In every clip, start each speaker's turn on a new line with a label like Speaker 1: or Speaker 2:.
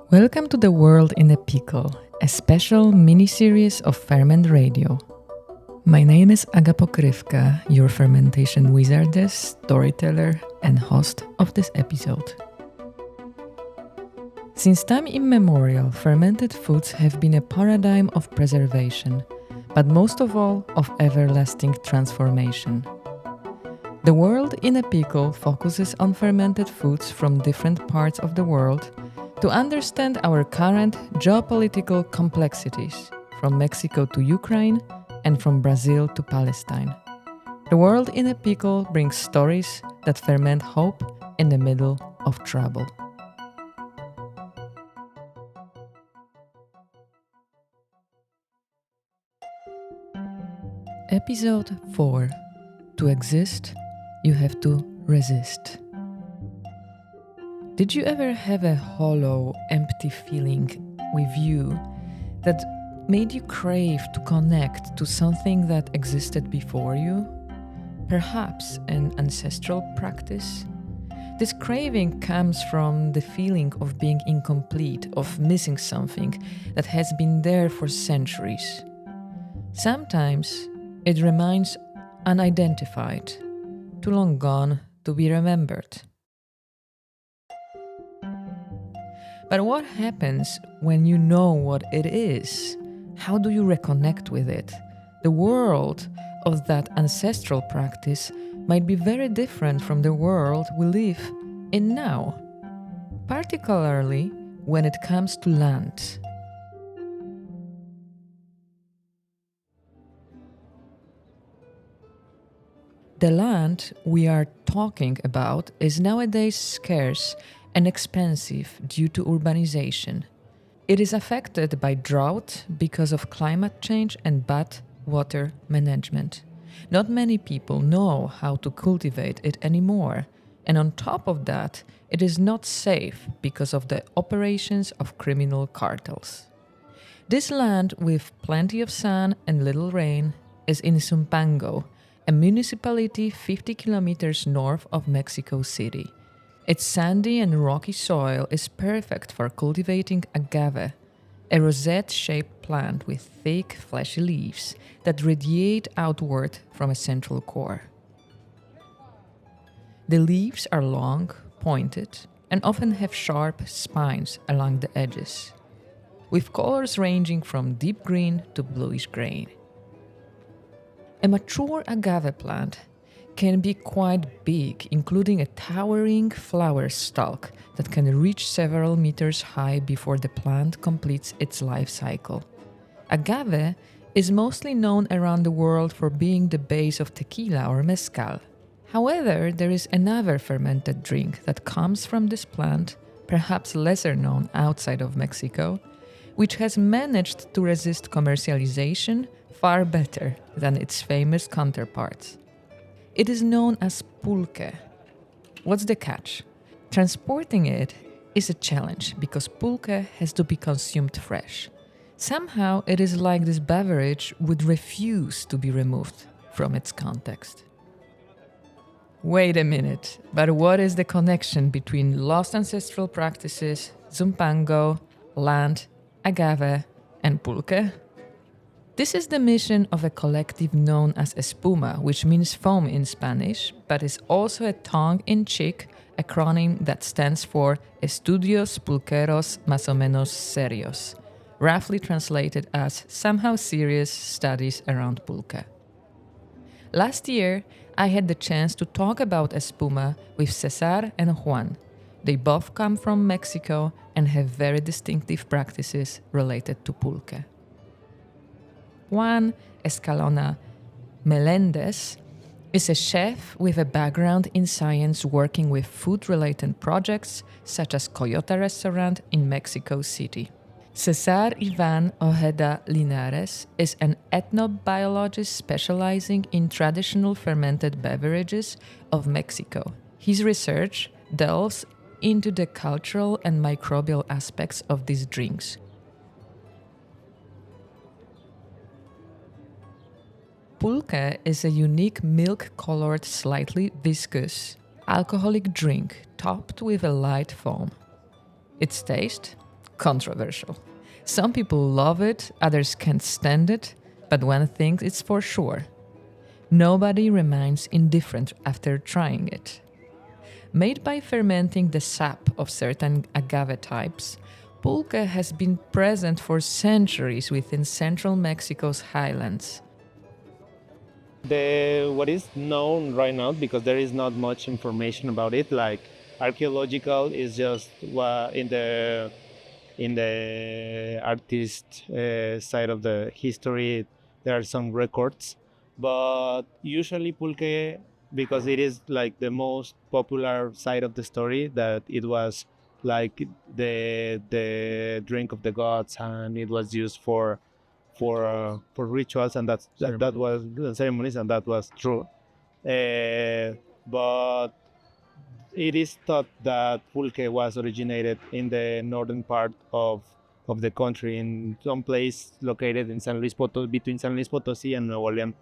Speaker 1: Welcome to The World in a Pickle, a special mini-series of Ferment Radio. My name is Aga Pokrywka, your fermentation wizardess, storyteller, and host of this episode. Since time immemorial, fermented foods have been a paradigm of preservation, but most of all, of everlasting transformation. The World in a Pickle focuses on fermented foods from different parts of the world to understand our current geopolitical complexities, from Mexico to Ukraine and from Brazil to Palestine. The World in a Pickle brings stories that ferment hope in the middle of trouble. Episode 4. To exist, you have to resist. Did you ever have a hollow, empty feeling with you that made you crave to connect to something that existed before you? Perhaps an ancestral practice? This craving comes from the feeling of being incomplete, of missing something that has been there for centuries. Sometimes it remains unidentified, too long gone to be remembered. But what happens when you know what it is? How do you reconnect with it? The world of that ancestral practice might be very different from the world we live in now, particularly when it comes to land. The land we are talking about is nowadays scarce and expensive due to urbanization. It is affected by drought because of climate change and bad water management. Not many people know how to cultivate it anymore, and on top of that, it is not safe because of the operations of criminal cartels. This land with plenty of sun and little rain is in Zumpango, a municipality 50 kilometers north of Mexico City. Its sandy and rocky soil is perfect for cultivating agave, a rosette-shaped plant with thick, fleshy leaves that radiate outward from a central core. The leaves are long, pointed, and often have sharp spines along the edges, with colors ranging from deep green to bluish-gray. A mature agave plant can be quite big, including a towering flower stalk that can reach several meters high before the plant completes its life cycle. Agave is mostly known around the world for being the base of tequila or mezcal. However, there is another fermented drink that comes from this plant, perhaps lesser known outside of Mexico, which has managed to resist commercialization far better than its famous counterparts. It is known as pulque. What's the catch? Transporting it is a challenge because pulque has to be consumed fresh. Somehow it is like this beverage would refuse to be removed from its context. Wait a minute, but what is the connection between lost ancestral practices, Zumpango, land, agave, and pulque? This is the mission of a collective known as ESPUMA, which means foam in Spanish, but is also a tongue-in-cheek acronym that stands for Estudios Pulqueros Más o Menos Serios, roughly translated as somehow serious studies around pulque. Last year, I had the chance to talk about ESPUMA with César and Juan. They both come from Mexico and have very distinctive practices related to pulque. Juan Escalona Meléndez is a chef with a background in science working with food-related projects such as Coyota restaurant in Mexico City. César Iván Linares is an ethnobiologist specializing in traditional fermented beverages of Mexico. His research delves into the cultural and microbial aspects of these drinks. Pulque is a unique milk-colored, slightly viscous, alcoholic drink topped with a light foam. Its taste? controversial. Some people love it, others can't stand it, but one thing is for sure: nobody remains indifferent after trying it. Made by fermenting the sap of certain agave types, pulque has been present for centuries within central Mexico's highlands.
Speaker 2: What is known right now, because there is not much information about it, like archaeological is just in the artist side of the history, there are some records, but usually pulque, because it is like the most popular side of the story, that it was like the drink of the gods, and it was used for rituals, and that was ceremonies, and that was true. But it is thought that pulque was originated in the northern part of the country, in some place located in San Luis Potosí, between San Luis Potosí and Nuevo León.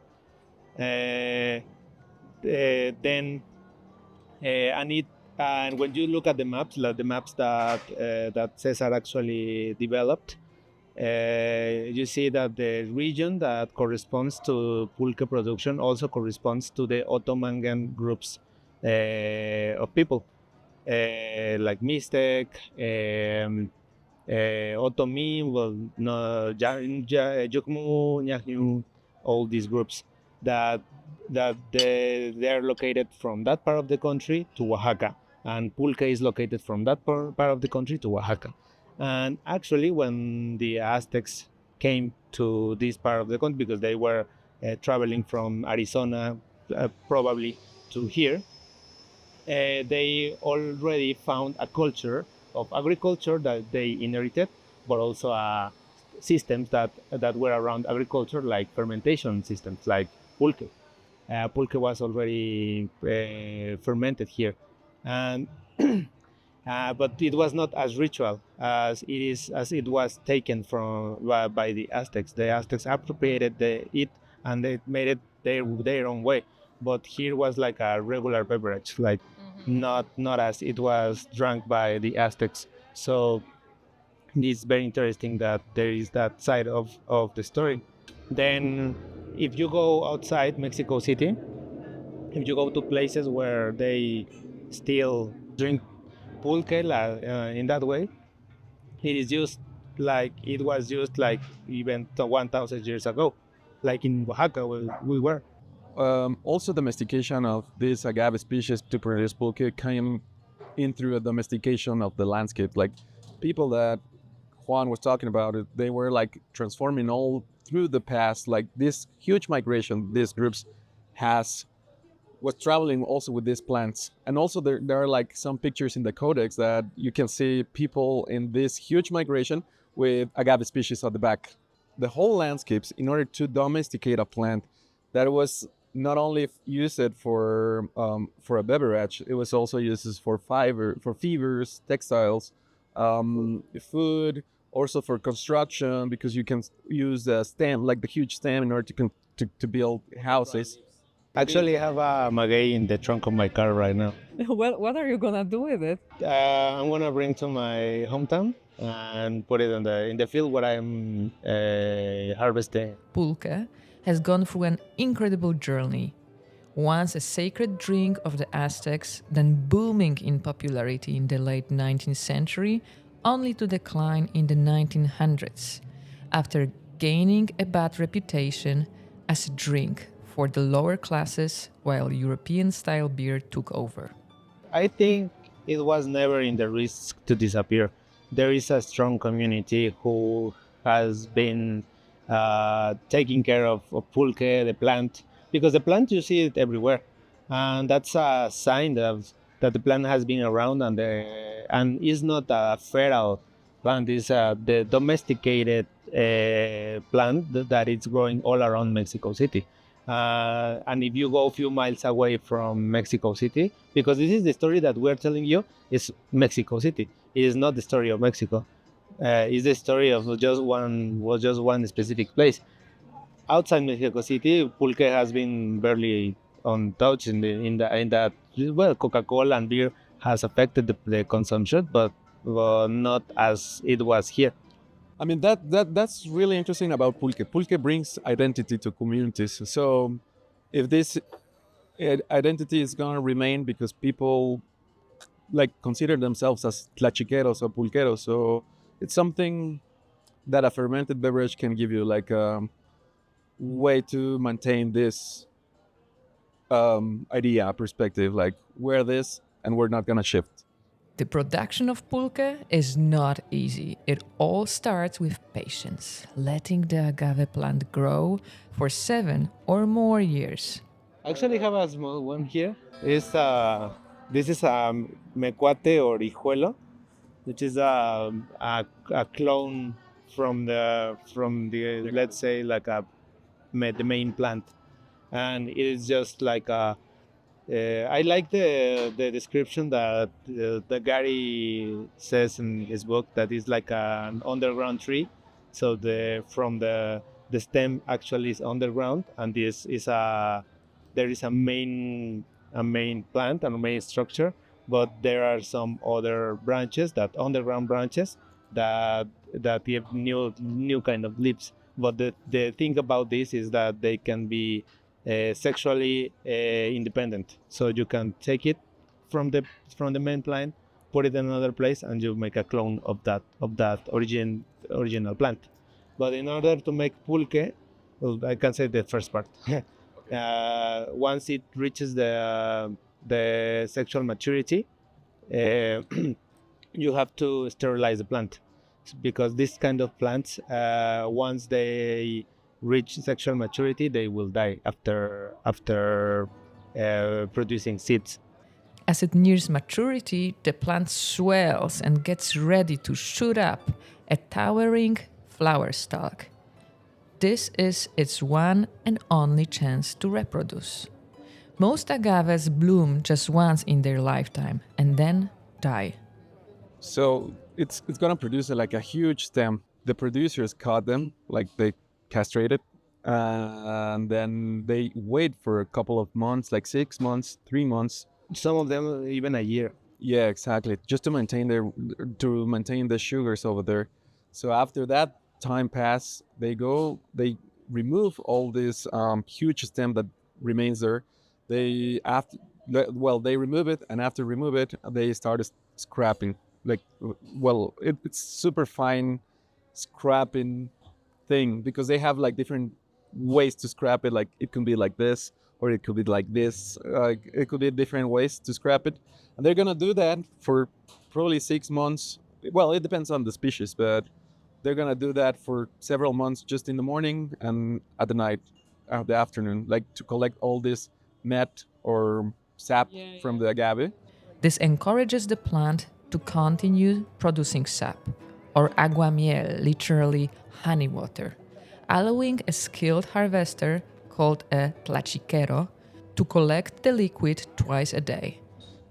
Speaker 2: Then and it and when you look at the maps, like the maps that Cesar actually developed, you see that the region that corresponds to pulque production also corresponds to the Otomangan groups of people, like Mixtec, Otomi, well, no, Jukmu, Ñañu, all these groups that they are located from that part of the country to Oaxaca, and pulque is located from that part of the country to Oaxaca. And actually, when the Aztecs came to this part of the country, because they were traveling from Arizona, probably to here, they already found a culture of agriculture that they inherited, but also systems that were around agriculture, like fermentation systems, like pulque. Pulque was already fermented here, and but it was not as ritual as it was taken from by the Aztecs. The Aztecs appropriated it, and they made it their own way. But here was like a regular beverage, like not as it was drunk by the Aztecs. So it's very interesting that there is that side of the story. Then, if you go outside Mexico City, if you go to places where they still drink pulque in that way, it is used like it was used like even 1,000 years ago, like in Oaxaca where we were.
Speaker 3: Also, domestication of this agave species to produce pulque came in through a domestication of the landscape. Like people that Juan was talking about, it, they were like transforming all through the past. Like this huge migration, these groups has was traveling also with these plants. And also there are like some pictures in the codex that you can see people in this huge migration with agave species at the back. The whole landscapes, in order to domesticate a plant that was not only used for a beverage, it was also used for fibers, textiles, food, also for construction, because you can use the stem, like the huge stem, in order to build houses.
Speaker 2: Actually, I have a maguey in the trunk of my car right now.
Speaker 1: What are you gonna do with it?
Speaker 2: I'm gonna bring to my hometown and put it in the field where I'm harvesting.
Speaker 1: Pulque has gone through an incredible journey. Once a sacred drink of the Aztecs, then booming in popularity in the late 19th century, only to decline in the 1900s, after gaining a bad reputation as a drink for the lower classes while European-style beer took over.
Speaker 2: I think it was never in the risk to disappear. There is a strong community who has been taking care of pulque, the plant, because the plant you see it everywhere, and that's a sign that the plant has been around, and is not a feral plant. It's the domesticated plant that it's growing all around Mexico City. And if you go a few miles away from Mexico City, because this is the story that we're telling you, is Mexico City. It is not the story of Mexico. It's the story of just one specific place. Outside Mexico City, pulque has been barely untouched in that. Well, Coca-Cola and beer has affected the consumption, but but not as it was here.
Speaker 3: I mean that's really interesting about pulque. Pulque brings identity to communities. So if this identity is gonna remain because people like consider themselves as tlachiqueros or pulqueros, so it's something that a fermented beverage can give you, like a way to maintain this idea perspective, like we're this and we're not gonna shift.
Speaker 1: The production of pulque is not easy. It all starts with patience, letting the agave plant grow for 7 or more years.
Speaker 2: I actually have a small one here. This is a mecuate or hijuelo, which is a clone from the let's say like the main plant, and it is just like a. I like the description that the Gary says in his book, that is like an underground tree. So the stem actually is underground, and this is a there is a main plant and a main structure, but there are some other branches, that underground branches, that give new kind of leaves. But the thing about this is that they can be sexually independent. So you can take it from the main plant, put it in another place, and you make a clone of that original plant. But in order to make pulque, well, I can say the first part. Once it reaches the sexual maturity, uh, you have to sterilize the plant, because this kind of plants, once they reach sexual maturity, they will die after producing seeds.
Speaker 1: As it nears maturity, the plant swells and gets ready to shoot up a towering flower stalk. This is its one and only chance to reproduce. Most agaves bloom just once in their lifetime and then die.
Speaker 3: So it's gonna produce like a huge stem. The producers cut them, like they castrate it, and then they wait for a couple of months, like 6 months, 3 months.
Speaker 2: Some of them even a year.
Speaker 3: Yeah, exactly. Just to maintain the sugars over there. So after that time pass, they remove all this huge stem that remains there. They remove it, and after remove it, they start scrapping. Like, it's super fine scrapping thing, because they have like different ways to scrap it. Like it can be like this, or it could be like this. It could be different ways to scrap it, and they're gonna do that for probably 6 months. Well, it depends on the species, but they're gonna do that for several months, just in the morning and at the night, the afternoon, like to collect all this met or sap from the agave.
Speaker 1: This encourages the plant to continue producing sap, or aguamiel, literally honey water, allowing a skilled harvester called a tlachiquero to collect the liquid twice a day.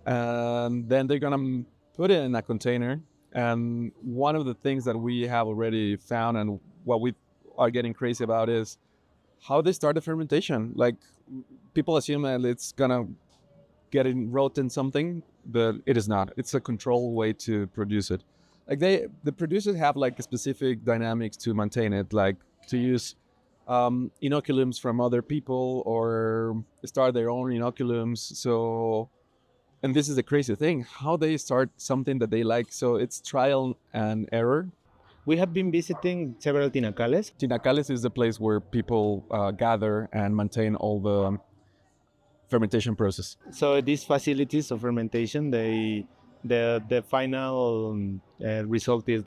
Speaker 3: And then they're gonna put it in a container. And one of the things that we have already found, and what we are getting crazy about, is how they start the fermentation. Like, people assume that it's gonna get rotten something, but it is not. It's a controlled way to produce it. Like the producers have like specific dynamics to maintain it, like to use inoculums from other people or start their own inoculums. So, and this is the crazy thing, how they start something that they like. So it's trial and error.
Speaker 2: We have been visiting several tinacales.
Speaker 3: Tinacales is the place where people gather and maintain all the fermentation process.
Speaker 2: So these facilities of fermentation, the final result is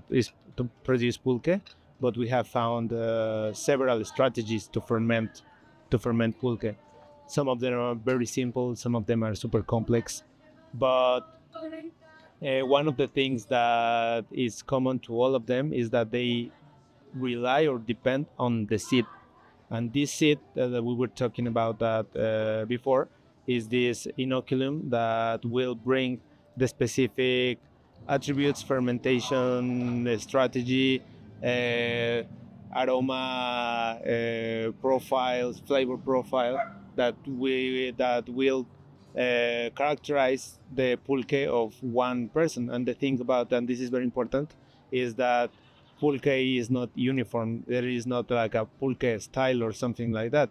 Speaker 2: is to produce pulque, but we have found several strategies to ferment pulque. Some of them are very simple, some of them are super complex, but one of the things that is common to all of them is that they rely or depend on the seed. And this seed that we were talking about that before is this inoculum that will bring the specific attributes, fermentation strategy, aroma profiles, flavor profile that will characterize the pulque of one person. And the thing about, and this is very important, is that pulque is not uniform. There is not like a pulque style or something like that.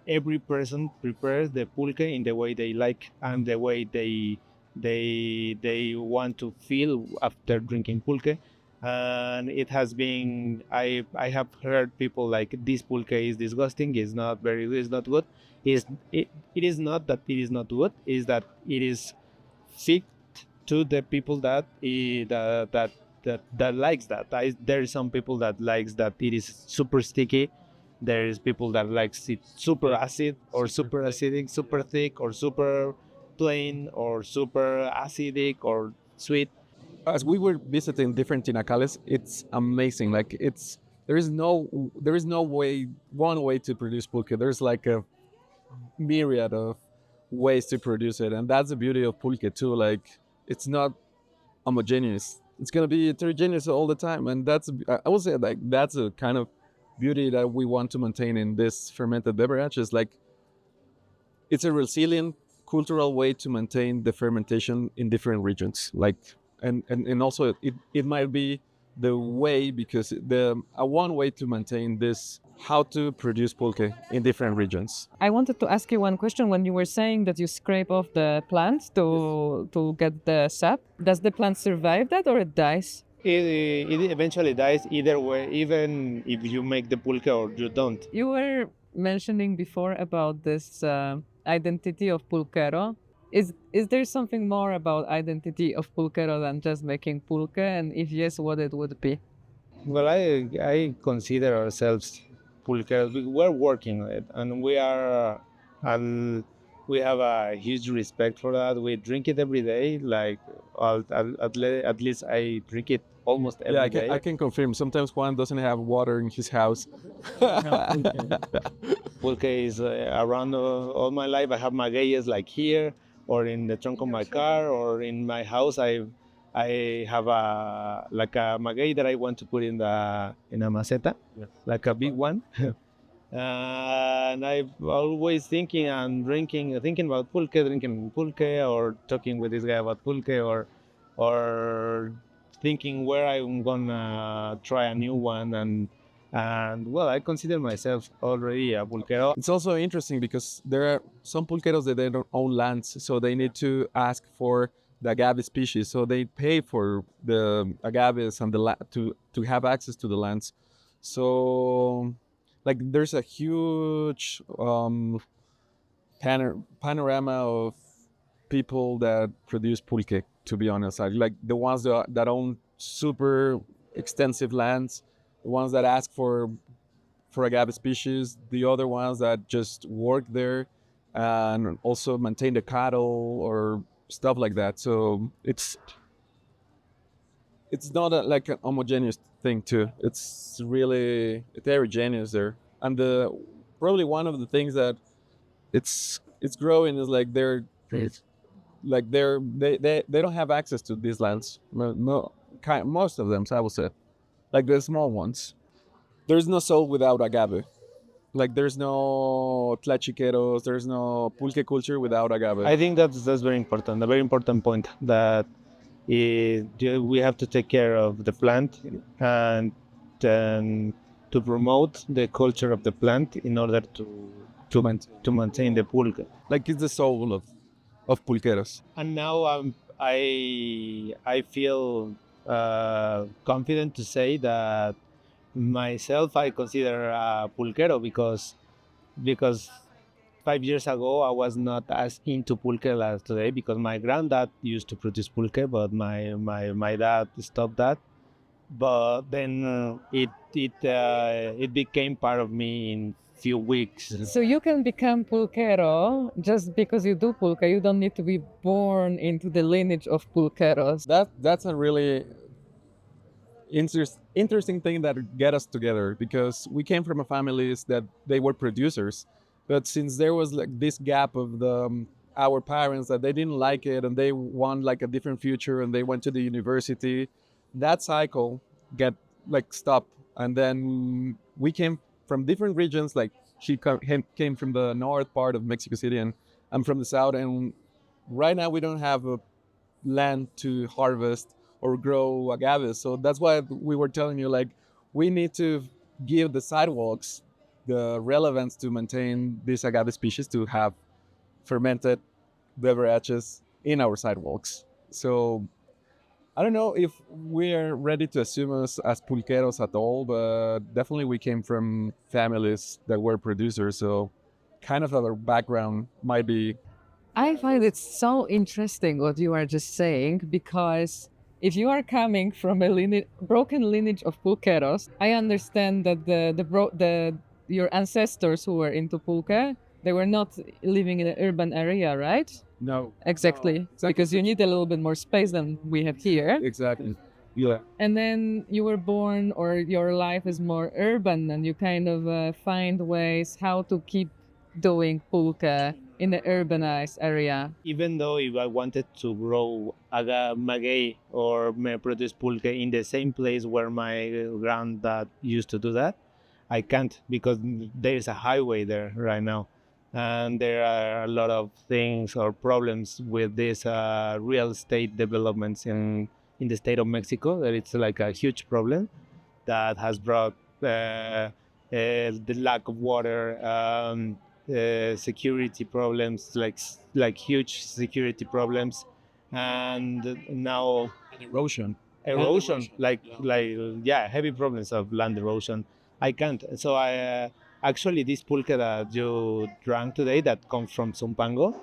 Speaker 2: Every person prepares the pulque in the way they like and the way they want to feel after drinking pulque. And it has been, I have heard people like, this pulque is disgusting, it's not very good, it's not good. It is not that it is not good, is that it is fit to the people that that likes that. There is some people that likes that it is super sticky. There is people that likes it super acid or super acidic, super thick or super plain or super acidic or sweet.
Speaker 3: As we were visiting different tinacales, it's amazing. Like there is no way one way to produce pulque. There's like a myriad of ways to produce it, and that's the beauty of pulque too. Like it's not homogeneous. It's gonna be heterogeneous all the time, and I would say like that's a kind of beauty that we want to maintain in this fermented beverage. Is like it's a resilient cultural way to maintain the fermentation in different regions. Like and also it might be the way because the one way to maintain this how to produce pulque in different regions.
Speaker 1: I wanted to ask you one question. When you were saying that you scrape off the plant to get the sap, does the plant survive that or it dies?
Speaker 2: It eventually dies either way, even if you make the pulque or you don't.
Speaker 1: You were mentioning before about this identity of pulquero. Is there something more about identity of pulquero than just making pulque? And if yes, what it would be?
Speaker 2: Well, I consider ourselves pulqueros. We're working on it, and and we have a huge respect for that. We drink it every day. Like at least I drink it almost every day.
Speaker 3: I can confirm. Sometimes Juan doesn't have water in his house.
Speaker 2: Pulque is around all my life. I have magueyes like here, or in the trunk of my car, or in my house. I have a maguey that I want to put in a maceta, like a big one. And I'm always thinking and thinking about pulque, drinking pulque, or talking with this guy about pulque, or thinking where I'm gonna try a new one. And well, I consider myself already a pulquero.
Speaker 3: It's also interesting because there are some pulqueros that they don't own lands, so they need to ask for the agave species. So they pay for the agaves and to have access to the lands. So like there's a huge panorama of people that produce pulque. To be honest, like the ones that own super extensive lands, the ones that ask for agave species, the other ones that just work there and also maintain the cattle or stuff like that. So it's not like an homogeneous thing too. It's really heterogeneous there. And probably one of the things that it's growing is like they don't have access to these lands. Most of them, so I would say, like the small ones. There's no soul without agave. Like there's no tlachiqueros, there's no pulque culture without agave.
Speaker 2: I think that's very important. A very important point that we have to take care of the plant and to promote the culture of the plant in order to maintain the pulque.
Speaker 3: Like it's the soul of pulqueros.
Speaker 2: And now I feel confident to say that myself I consider a pulquero because 5 years ago I was not as into pulque as today because my granddad used to produce pulque, but my dad stopped that. But then it became part of me in few weeks.
Speaker 1: So you can become pulquero just because you do pulque. You don't need to be born into the lineage of pulqueros.
Speaker 3: That's a really interesting thing that get us together because we came from families that they were producers, but since there was like this gap of our parents that they didn't like it and they want like a different future and they went to the university, that cycle get like stopped. And then we came from different regions. Like she came from the north part of Mexico City and I'm from the south, and right now we don't have a land to harvest or grow agaves. So that's why we were telling you, like, we need to give the sidewalks the relevance to maintain these agave species to have fermented beverages in our sidewalks. So I don't know if we're ready to assume us as pulqueros at all, but definitely we came from families that were producers. So kind of our background might be.
Speaker 1: I find it so interesting what you are just saying, because if you are coming from a broken lineage of pulqueros, I understand that your ancestors who were into pulque, they were not living in an urban area, right?
Speaker 3: No.
Speaker 1: Exactly. Because you need a little bit more space than we have here.
Speaker 3: Exactly. Yeah.
Speaker 1: And then you were born, or your life is more urban, and you kind of find ways how to keep doing pulque in the urbanized area.
Speaker 2: Even though if I wanted to grow maguey or produce pulque in the same place where my granddad used to do that, I can't, because there is a highway there right now, and there are a lot of things or problems with these real estate developments in the state of Mexico. That it's like a huge problem that has brought the lack of water, security problems, like huge security problems, and now
Speaker 3: Erosion.
Speaker 2: erosion, yeah, heavy problems of land erosion. I can't. So I actually, this pulque that you drank today that comes from Zumpango,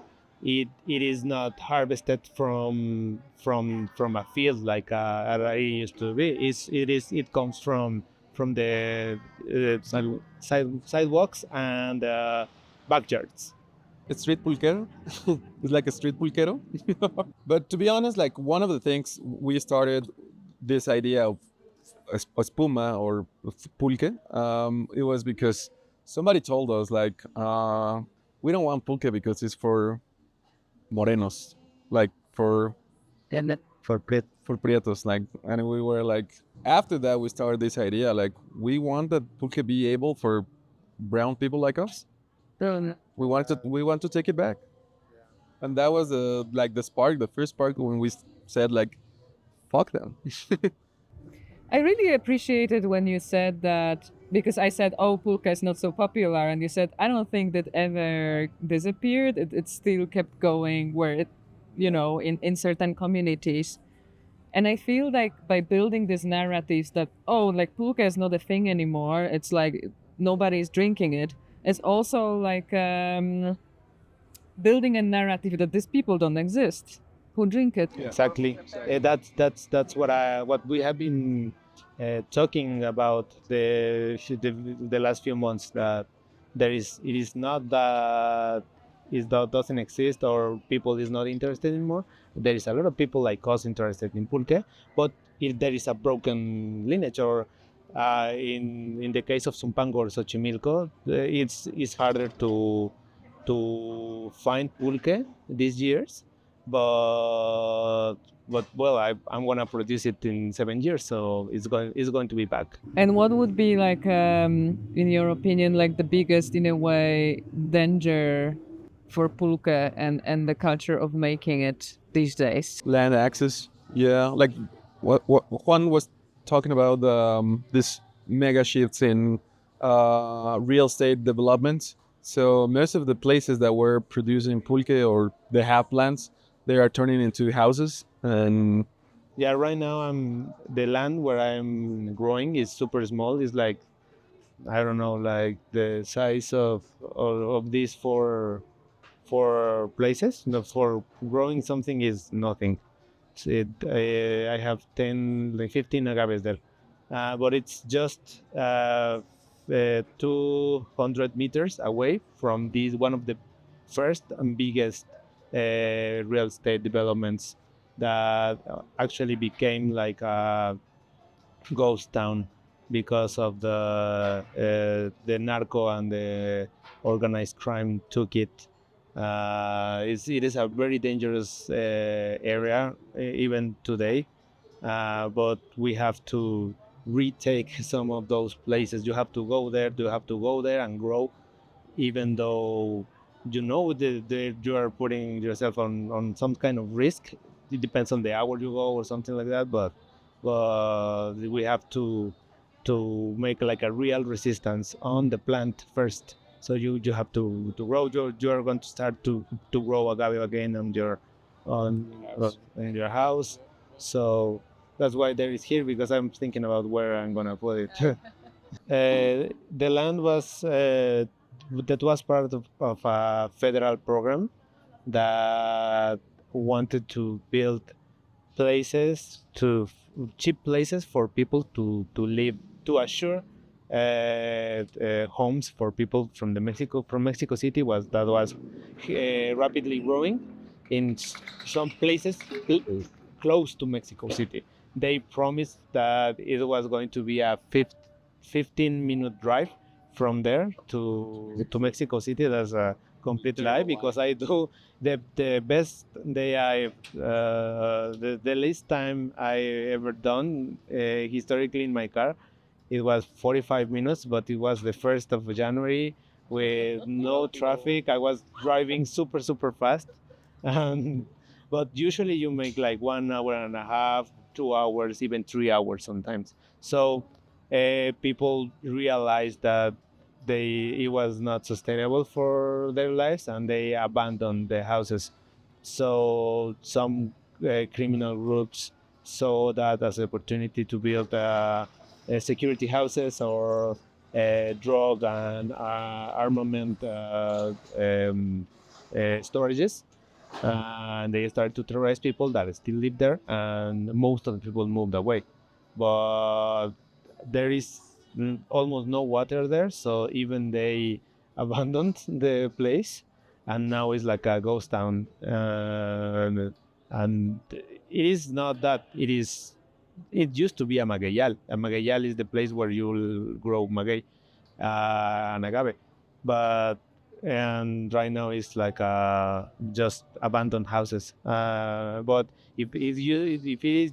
Speaker 2: it is not harvested from a field like it used to be. It comes from the sidewalks and backyards.
Speaker 3: It's street pulquero. It's like a street pulquero. But to be honest, like one of the things we started this idea of espuma or pulque, it was because somebody told us like we don't want pulque because it's for morenos, like for for prietos, like, and we were like, after that we started this idea, like we want that pulque be able for brown people like us. We want to take it back, and that was like the spark, the first spark when we said like, fuck them.
Speaker 1: I really appreciated when you said that, because I said, oh, pulque is not so popular. And you said, I don't think that ever disappeared. It still kept going where it, in certain communities. And I feel like by building these narratives that, oh, like pulque is not a thing anymore, it's like nobody's drinking it, it's also like building a narrative that these people don't exist who drink it.
Speaker 2: Yeah. Exactly. That's what we have been talking about the last few months, that it is not that that doesn't exist or people is not interested anymore. There is a lot of people like us interested in pulque, but if there is a broken lineage, or in the case of Zumpango or Xochimilco, it's harder to find pulque these years, but well, I'm gonna produce it in 7 years, so it's going to be back.
Speaker 1: And what would be like, in your opinion, like the biggest, in a way, danger for pulque and the culture of making it these days?
Speaker 3: Land access, yeah, like what Juan was talking about, this mega shifts in real estate development. So most of the places that were producing pulque or they have plants, they are turning into houses. And
Speaker 2: yeah, right now the land where I'm growing is super small. It's like, I don't know, like the size of these four places. No, for growing something is nothing. I have 10, like 15 agaves there, but it's just 200 meters away from this one of the first and biggest real estate developments that actually became like a ghost town because of the narco and the organized crime took it. It is a very dangerous area even today, but we have to retake some of those places. You have to go there and grow, even though you know that you are putting yourself on some kind of risk. It depends on the hour you go or something like that, but we have to make like a real resistance on the plant first. So you have to grow. You are going to start to grow agave again on in your house. So that's why there is here, because I'm thinking about where I'm gonna put it. The land was that was part of a federal program that wanted to build places cheap places for people to live, to assure homes for people from Mexico City was rapidly growing in some places close to Mexico City. They promised that it was going to be a 15-minute drive from there to Mexico City. That's a complete lie, because I do the best day the least time I ever done historically in my car. It was 45 minutes, but it was the 1st of January with no traffic. I was driving super fast, and but usually you make like 1 hour and a half, 2 hours, even 3 hours sometimes. So people realized that it was not sustainable for their lives, and they abandoned the houses. So some criminal groups saw that as an opportunity to build security houses or drug and armament storages, and they started to terrorize people that still live there, and most of the people moved away. But there is almost no water there, so even they abandoned the place, and now it's like a ghost town. And it is not that it is. It used to be a magueyal. A magueyal is the place where you'll grow maguey and agave, but and right now it's like just abandoned houses. But if it is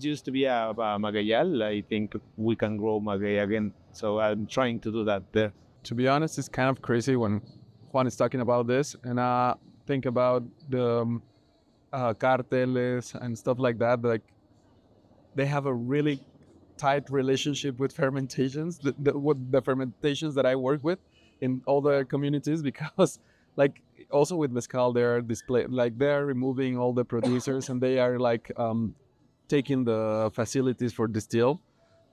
Speaker 2: used to be a magueyal, I think we can grow maguey again. So I'm trying to do that there.
Speaker 3: To be honest, it's kind of crazy when Juan is talking about this, and think about the carteles and stuff like that. Like they have a really tight relationship with fermentations, the fermentations that I work with in all the communities, because like also with mezcal, they're they're removing all the producers, and they are like taking the facilities for distill,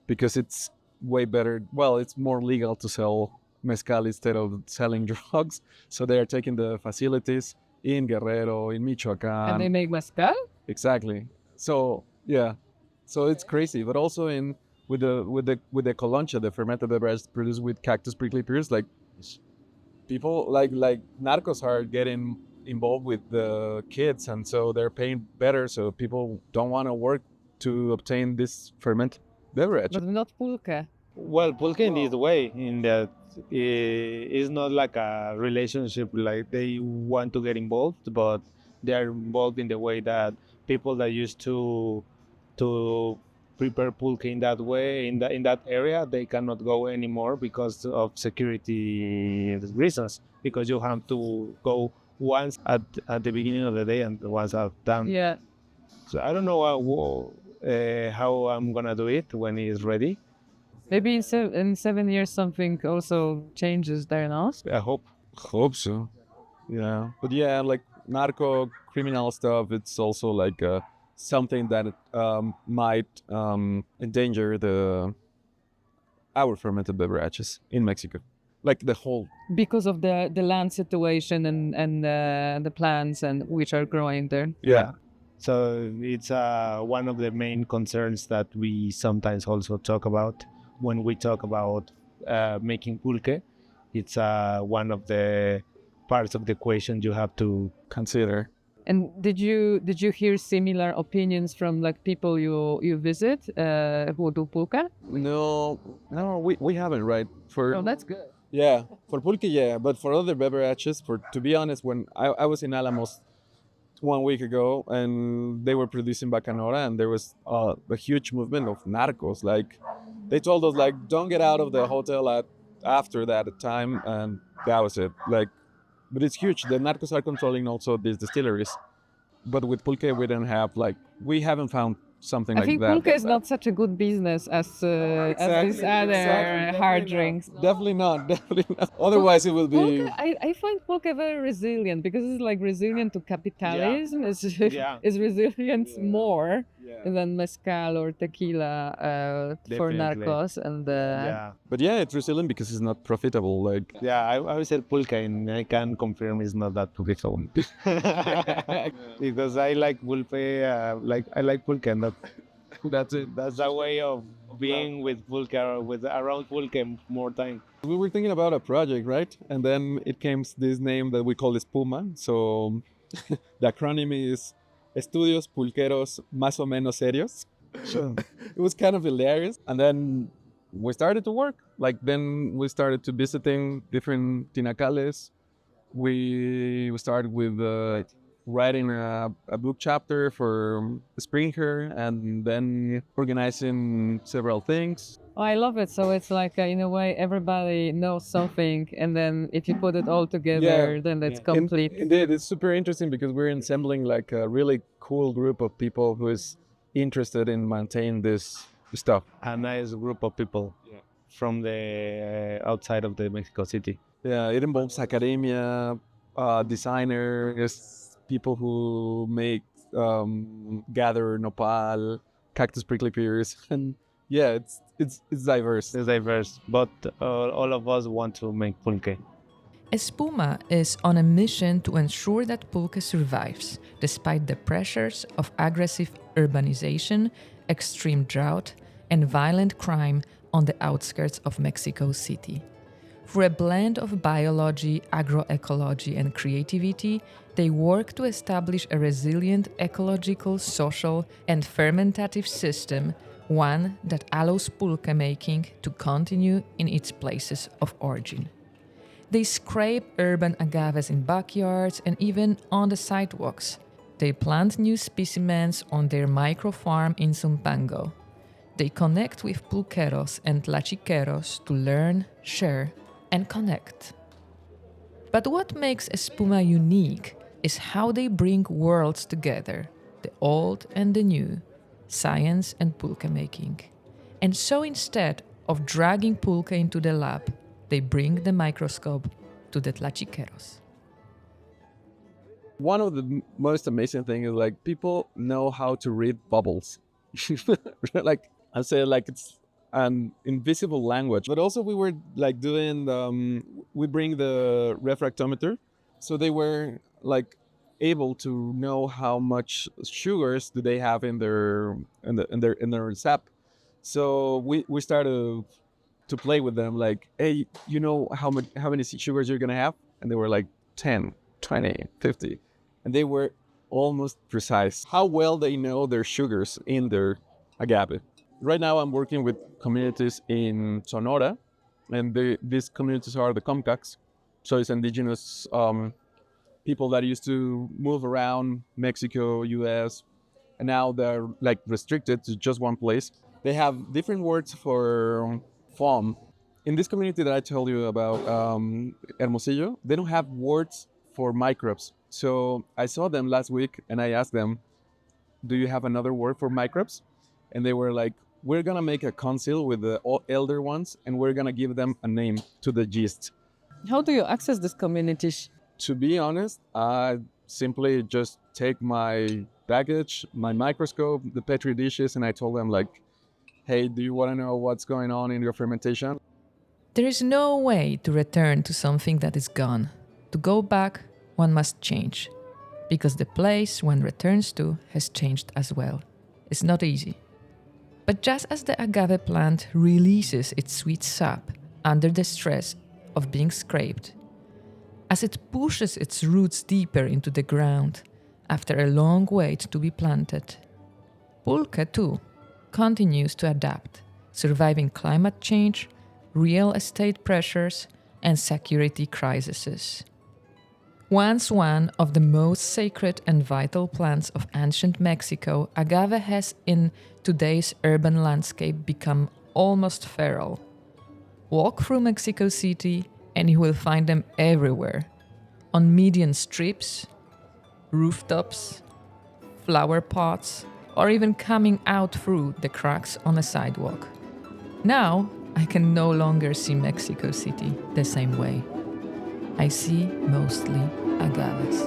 Speaker 3: because it's way better. Well, it's more legal to sell mezcal instead of selling drugs. So they are taking the facilities in Guerrero, in Michoacan.
Speaker 1: And they make mezcal?
Speaker 3: Exactly. So yeah, so it's crazy. But also in with the coloncha, the fermented beverage produced with cactus prickly pears, like people like narcos are getting involved with the kids, and so they're paying better. So people don't want to work to obtain this fermented beverage.
Speaker 1: But not pulque.
Speaker 2: Well, pulque in this way, in that it's not like a relationship like they want to get involved, but they are involved in the way that people that used to prepare pulque in that way in that area, they cannot go anymore because of security reasons, because you have to go once at the beginning of the day and once at down.
Speaker 1: Yeah.
Speaker 2: So I don't know how I'm gonna do it when it's ready.
Speaker 1: Maybe in 7 years something also changes there, no?
Speaker 2: I
Speaker 3: Hope so. Yeah, but yeah, like narco criminal stuff, it's also like something that might endanger our fermented beverages in Mexico, like the whole.
Speaker 1: Because of the land situation and the plants and which are growing there.
Speaker 2: Yeah. So it's one of the main concerns that we sometimes also talk about when we talk about making pulque. It's one of the parts of the equation you have to
Speaker 3: Consider.
Speaker 1: And did you hear similar opinions from like people you visit who do pulque?
Speaker 3: No, we haven't, right? For
Speaker 1: Oh, that's good.
Speaker 3: yeah, for pulque, yeah, but for other beverages, to be honest, when I was in Alamos 1 week ago, and they were producing bacanora, and there was a huge movement of narcos. Like they told us, like, don't get out of the hotel after that time, and that was it. Like but it's huge. The narcos are controlling also these distilleries. But with pulque, we don't have we haven't found something
Speaker 4: I
Speaker 3: like
Speaker 4: think
Speaker 3: that.
Speaker 4: pulque is not such a good business as these other hard drinks.
Speaker 3: Definitely not. Definitely not. Otherwise, it will be.
Speaker 4: Pulque, I find pulque very resilient because it's like resilient to capitalism. It's resilient more than mezcal or tequila for
Speaker 2: Definitely.
Speaker 4: narcos. And
Speaker 3: But yeah, it's resilient because it's not profitable.
Speaker 2: I always said pulque, and I can confirm it's not that profitable. Because I like pulque, I like pulque, and that's it. That's a way of being with pulque or with around pulque more time.
Speaker 3: We were thinking about a project, right? And then it came this name that we call ESPUMA. So the acronym is Estudios Pulqueros Más o Menos Serios. It was kind of hilarious. And then we started to work. Then we started to visiting different tinacales. We started with writing a book chapter for Springer, and then organizing several things.
Speaker 4: oh, I love it. So it's like in a way everybody knows something, and then if you put it all together, then it's complete.
Speaker 3: Indeed, it's super interesting because we're assembling a really cool group of people who is interested in maintaining this stuff.
Speaker 2: A nice group of people from the outside of the Mexico City.
Speaker 3: Yeah, it involves academia, designers, people who make gather nopal, cactus prickly pears, and yeah, it's diverse.
Speaker 2: It's diverse, but all of us want to make pulque.
Speaker 1: ESPUMA is on a mission to ensure that pulque survives despite the pressures of aggressive urbanization, extreme drought, and violent crime on the outskirts of Mexico City. Through a blend of biology, agroecology, and creativity, they work to establish a resilient ecological, social, and fermentative system, one that allows pulque making to continue in its places of origin. They scrape urban agaves in backyards and even on the sidewalks. They plant new specimens on their micro-farm in Zumpango. They connect with pulqueros and tlachiqueros to learn, share, and connect. But what makes ESPUMA unique is how they bring worlds together, the old and the new, science and pulque making. And so instead of dragging pulque into the lab, they bring the microscope to the tlachiqueros.
Speaker 3: One of the most amazing things is people know how to read bubbles. I say it's an invisible language. But also we were doing we bring the refractometer, so they were able to know how much sugars do they have in their sap. So we started to play with them, hey, you know how many sugars you're gonna have? And they were 10, 20, 50, and they were almost precise. How well they know their sugars in their agave. Right now I'm working with communities in Sonora, and these communities are the Comcacs, so it's indigenous people that used to move around Mexico, US, and now they're restricted to just one place. They have different words for foam. In this community that I told you about, Hermosillo, they don't have words for microbes. So I saw them last week and I asked them, do you have another word for microbes? And they were we're gonna make a council with the elder ones and we're gonna give them a name to the yeast.
Speaker 4: How do you access this community?
Speaker 3: To be honest, I simply just take my baggage, my microscope, the Petri dishes, and I told them hey, do you want to know what's going on in your fermentation?
Speaker 1: There is no way to return to something that is gone. To go back, one must change, because the place one returns to has changed as well. It's not easy. But just as the agave plant releases its sweet sap under the stress of being scraped, as it pushes its roots deeper into the ground after a long wait to be planted, pulque too continues to adapt, surviving climate change, real estate pressures, and security crises. Once one of the most sacred and vital plants of ancient Mexico, agave has in today's urban landscape become almost feral. Walk through Mexico City and you will find them everywhere. on median strips, rooftops, flower pots, or even coming out through the cracks on a sidewalk. Now, I can no longer see Mexico City the same way. I see mostly agaves.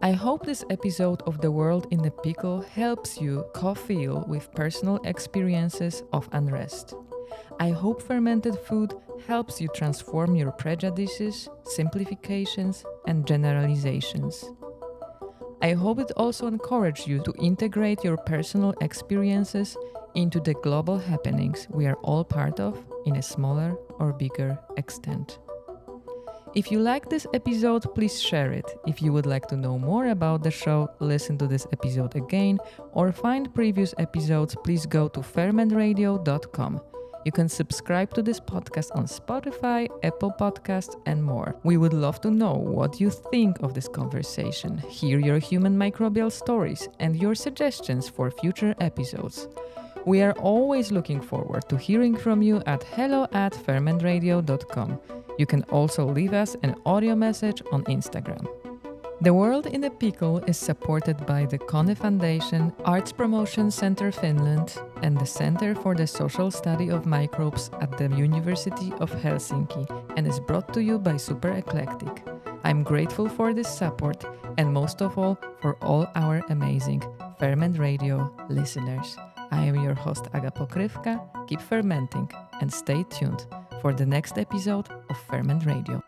Speaker 1: I hope this episode of The World in the Pickle helps you co-feel with personal experiences of unrest. I hope fermented food helps you transform your prejudices, simplifications, and generalizations. I hope it also encourages you to integrate your personal experiences into the global happenings we are all part of in a smaller or bigger extent. If you like this episode, please share it. If you would like to know more about the show, listen to this episode again, or find previous episodes, please go to fermentradio.com. You can subscribe to this podcast on Spotify, Apple Podcasts, and more. We would love to know what you think of this conversation, hear your human microbial stories, and your suggestions for future episodes. We are always looking forward to hearing from you at hello@fermentradio.com. You can also leave us an audio message on Instagram. The World in the Pickle is supported by the Kone Foundation, Arts Promotion Center Finland, and the Center for the Social Study of Microbes at the University of Helsinki, and is brought to you by Super Eclectic. I'm grateful for this support, and most of all, for all our amazing Ferment Radio listeners. I am your host, Aga Pokrywka. Keep fermenting and stay tuned for the next episode of Ferment Radio.